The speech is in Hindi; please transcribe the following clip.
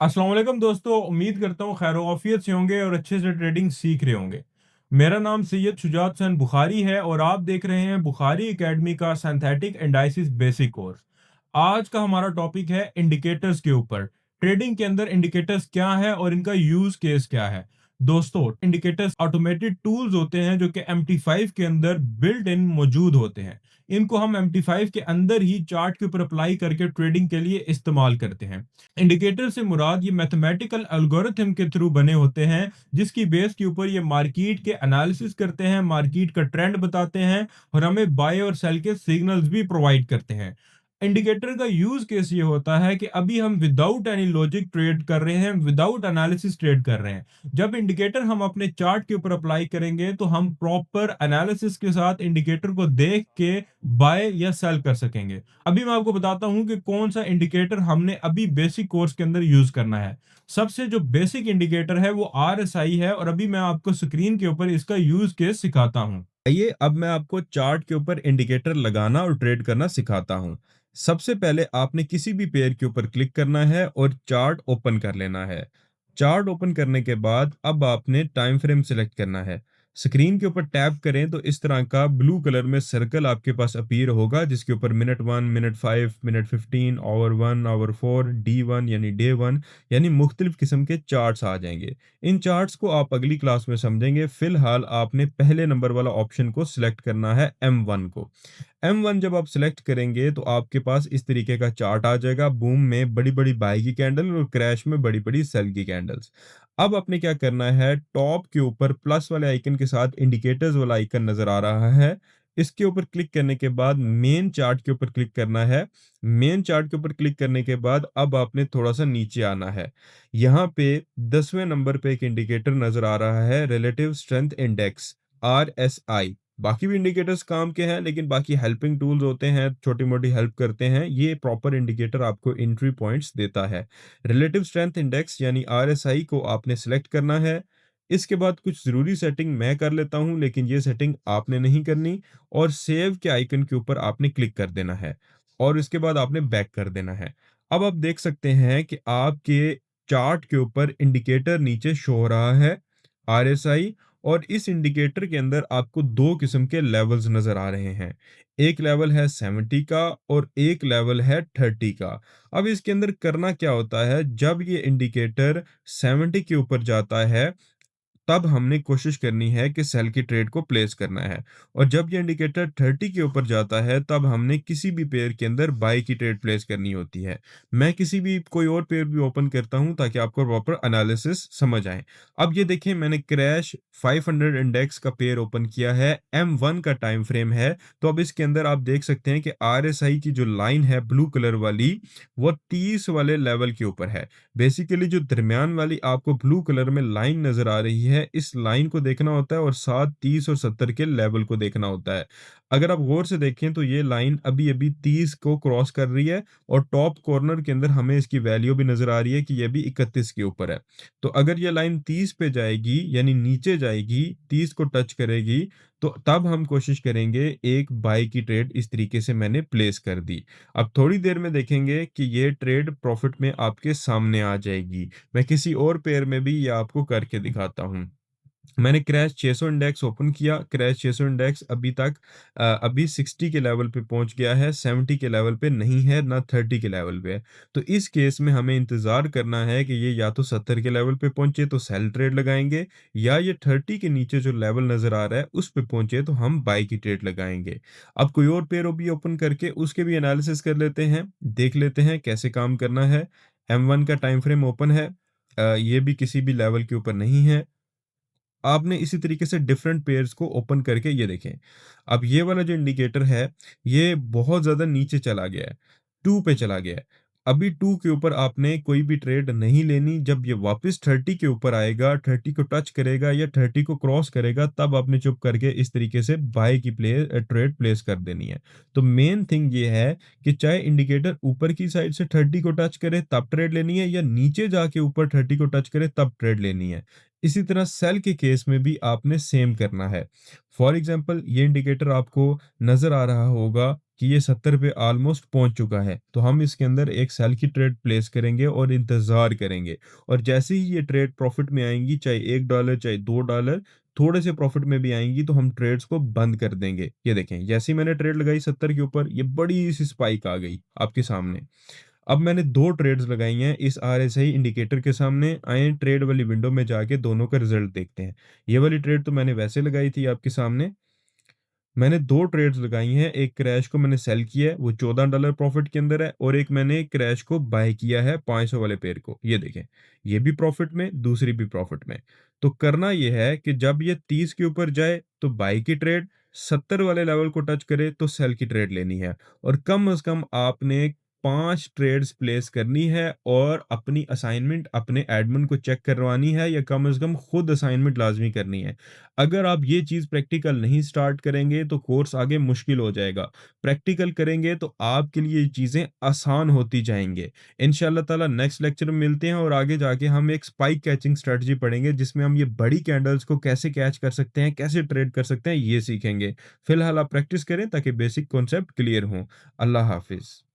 अस्सलाम वालेकुम दोस्तों, उम्मीद करता हूँ खैर आफियत से होंगे और अच्छे से ट्रेडिंग सीख रहे होंगे। मेरा नाम सैयद शुजात हसन बुखारी है और आप देख रहे हैं बुखारी एकेडमी का सिंथेटिक एंडाइसिस बेसिक कोर्स। आज का हमारा टॉपिक है इंडिकेटर्स के ऊपर। ट्रेडिंग के अंदर इंडिकेटर्स क्या है और इनका यूज केस क्या है। दोस्तों, इंडिकेटर्स ऑटोमेटेड टूल्स होते हैं जो कि MT5 के अंदर बिल्ट इन मौजूद होते हैं। इनको हम MT5 के अंदर ही चार्ट के ऊपर अप्लाई करके ट्रेडिंग के लिए इस्तेमाल करते हैं। इंडिकेटर से मुराद ये मैथमेटिकल एल्गोरिथम के थ्रू बने होते हैं, जिसकी बेस के ऊपर ये मार्केट के एनालिसिस करते हैं, मार्केट का ट्रेंड बताते हैं और हमें बाय और सेल के सिग्नल्स भी प्रोवाइड करते हैं। इंडिकेटर का यूज केस ये होता है कि अभी हम विदाउट एनी लॉजिक ट्रेड कर रहे हैं, विदाउट एनालिसिस ट्रेड कर रहे हैं। जब इंडिकेटर हम अपने चार्ट के ऊपर अप्लाई करेंगे तो हम प्रॉपर एनालिसिस के साथ इंडिकेटर को देख के बाय या सेल कर सकेंगे। अभी मैं आपको बताता हूं कि कौन सा इंडिकेटर हमने अभी बेसिक कोर्स के अंदर यूज करना है। सबसे जो बेसिक इंडिकेटर है वो RSI है और अभी मैं आपको स्क्रीन के ऊपर इसका यूज केस सिखाता हूं। आइए अब मैं आपको चार्ट के ऊपर इंडिकेटर लगाना और ट्रेड करना सिखाता हूं। सबसे पहले आपने किसी भी पेयर के ऊपर क्लिक करना है और चार्ट ओपन कर लेना है। चार्ट ओपन करने के बाद अब आपने टाइम फ्रेम सिलेक्ट करना है। स्क्रीन के ऊपर टैप करें तो इस तरह का ब्लू कलर में सर्कल आपके पास अपीयर होगा, जिसके ऊपर minute 1, minute 5, minute 15, hour 1, hour 4, D1 यानी डे 1 यानी मुख्तलिफ किस्म के चार्ट्स आ जाएंगे। इन चार्ट्स को आप अगली क्लास में समझेंगे। फिलहाल आपने पहले नंबर वाला ऑप्शन को सिलेक्ट करना है, M1 को। M1 जब आप सिलेक्ट करेंगे तो आपके पास इस तरीके का चार्ट आ जाएगा। बूम में बड़ी बड़ी बाई की कैंडल और क्रैश में बड़ी बड़ी सेल की कैंडल्स। अब आपने क्या करना है, टॉप के ऊपर प्लस वाले आइकन के साथ इंडिकेटर्स वाला आइकन नजर आ रहा है, इसके ऊपर क्लिक करने के बाद मेन चार्ट के ऊपर क्लिक करना है। मेन चार्ट के ऊपर क्लिक करने के बाद अब आपने थोड़ा सा नीचे आना है। यहाँ पे 10वें नंबर पे एक इंडिकेटर नजर आ रहा है, रिलेटिव स्ट्रेंथ इंडेक्स, RSI। बाकी भी इंडिकेटर्स काम के हैं, लेकिन बाकी हेल्पिंग टूल्स होते हैं, छोटी मोटी हेल्प करते हैं। ये प्रॉपर इंडिकेटर आपको एंट्री पॉइंट्स देता है। रिलेटिव स्ट्रेंथ इंडेक्स यानी RSI को आपने सेलेक्ट करना है। इसके बाद कुछ ज़रूरी सेटिंग मैं कर लेता हूं, लेकिन ये सेटिंग आपने नहीं करनी। और सेव के आइकन के ऊपर आपने क्लिक कर देना है और इसके बाद आपने बैक कर देना है। अब आप देख सकते हैं कि आपके चार्ट के ऊपर इंडिकेटर नीचे शो हो रहा है, RSI। और इस इंडिकेटर के अंदर आपको दो किस्म के लेवल्स नजर आ रहे हैं। एक लेवल है 70 का और एक लेवल है 30 का। अब इसके अंदर करना क्या होता है, जब ये इंडिकेटर 70 के ऊपर जाता है तब हमने कोशिश करनी है कि सेल की ट्रेड को प्लेस करना है। और जब ये इंडिकेटर 30 के ऊपर जाता है तब हमने किसी भी पेयर के अंदर बाय की ट्रेड प्लेस करनी होती है। मैं किसी भी कोई और पेयर भी ओपन करता हूं ताकि आपको प्रॉपर एनालिसिस समझ आए। अब ये देखें, मैंने क्रैश 500 इंडेक्स का पेयर ओपन किया है, M1 का टाइम फ्रेम है। तो अब इसके अंदर आप देख सकते हैं कि RSI की जो लाइन है ब्लू कलर वाली, वो 30 वाले लेवल के ऊपर है। बेसिकली जो दरमियान वाली आपको ब्लू कलर में लाइन नजर आ रही है, इस लाइन को देखना होता है और साथ 30 और 70 के लेवल को देखना होता है। अगर आप गौर से देखें तो ये लाइन अभी अभी 30 को क्रॉस कर रही है और टॉप कॉर्नर के अंदर हमें इसकी वैल्यू भी नजर आ रही है कि ये भी 31 के ऊपर है। तो अगर ये लाइन 30 पे जाएगी यानी नीचे जाएगी, 30 को टच करेगी, तो तब हम कोशिश करेंगे एक बाय की ट्रेड इस तरीके से मैंने प्लेस कर दी। अब थोड़ी देर में देखेंगे कि ये ट्रेड प्रॉफिट में आपके सामने आ जाएगी। मैं किसी और पेयर में भी ये आपको करके दिखाता हूँ। मैंने क्रैश 600 इंडेक्स ओपन किया। क्रैश 600 इंडेक्स अभी तक अभी 60 के लेवल पे पहुंच गया है, 70 के लेवल पे नहीं है, ना 30 के लेवल पे है। तो इस केस में हमें इंतजार करना है कि ये या तो 70 के लेवल पे पहुंचे तो सेल ट्रेड लगाएंगे, या ये 30 के नीचे जो लेवल नजर आ रहा है उस पे पहुंचे तो हम बाय की ट्रेड लगाएंगे। अब कोई और पेयर भी ओपन करके उसके भी एनालिसिस कर लेते हैं, देख लेते हैं कैसे काम करना है। M1 का टाइम फ्रेम ओपन है, ये भी किसी भी लेवल के ऊपर नहीं है। आपने इसी तरीके से डिफरेंट पेयर्स को ओपन करके ये देखें। अब ये वाला जो इंडिकेटर है, ये बहुत ज़्यादा नीचे चला गया है, 2 पे चला गया है। अभी 2 के ऊपर आपने कोई भी ट्रेड नहीं लेनी। जब ये वापस 30 के ऊपर आएगा, 30 को टच करेगा या 30 को क्रॉस करेगा, तब आपने चुप करके इस तरीके से बाय की ट्रेड प्लेस कर देनी है। तो मेन थिंग ये है कि चाहे इंडिकेटर ऊपर की साइड से 30 को टच करे तब ट्रेड लेनी है, या नीचे जाके ऊपर 30 को टच करे तब ट्रेड लेनी है। इसी तरह सेल के केस में भी आपने सेम करना है। फॉर एग्जांपल ये इंडिकेटर आपको नज़र आ रहा होगा कि ये 70 पे ऑलमोस्ट पहुंच चुका है, तो हम इसके अंदर एक सेल की ट्रेड प्लेस करेंगे और इंतज़ार करेंगे। और जैसे ही ये ट्रेड प्रॉफिट में आएँगी, चाहे $1 चाहे $2, थोड़े से प्रॉफिट में भी आएँगी, तो हम ट्रेड्स को बंद कर देंगे। ये देखें, जैसे ही मैंने ट्रेड लगाई 70 के ऊपर, ये बड़ी-सी स्पाइक आ गई आपके सामने। अब मैंने 2 ट्रेड्स लगाई हैं इस आरएसआई इंडिकेटर के सामने। आएँ ट्रेड वाली विंडो में जाके दोनों का रिज़ल्ट देखते हैं। ये वाली ट्रेड तो मैंने वैसे लगाई थी आपके सामने। मैंने 2 ट्रेड्स लगाई हैं, एक क्रैश को मैंने सेल किया है, वो $14 प्रॉफ़िट के अंदर है, और एक मैंने क्रैश को बाय किया है 500 वाले पेयर को। ये देखें, ये भी प्रॉफ़िट में, दूसरी भी प्रॉफ़िट में। तो करना ये है कि जब ये 30 के ऊपर जाए तो बाय की ट्रेड, 70 वाले लेवल को टच करे तो सेल की ट्रेड लेनी है। और कम से कम आपने 5 ट्रेड्स प्लेस करनी है और अपनी असाइनमेंट अपने एडमिन को चेक करवानी है, या कम से कम खुद असाइनमेंट लाज़मी करनी है। अगर आप ये चीज़ प्रैक्टिकल नहीं स्टार्ट करेंगे तो कोर्स आगे मुश्किल हो जाएगा। प्रैक्टिकल करेंगे तो आपके लिए ये चीज़ें आसान होती जाएँगे। इंशाअल्लाह ताला नेक्स्ट लेक्चर में मिलते हैं और आगे जाके हम एक स्पाइक कैचिंग स्ट्रैटेजी पढ़ेंगे, जिसमें हम ये बड़ी कैंडल्स को कैसे कैच कर सकते हैं, कैसे ट्रेड कर सकते हैं, ये सीखेंगे। फिलहाल आप प्रैक्टिस करें ताकि बेसिक कॉन्सेप्ट क्लियर हों। अल्लाह हाफ़िज़।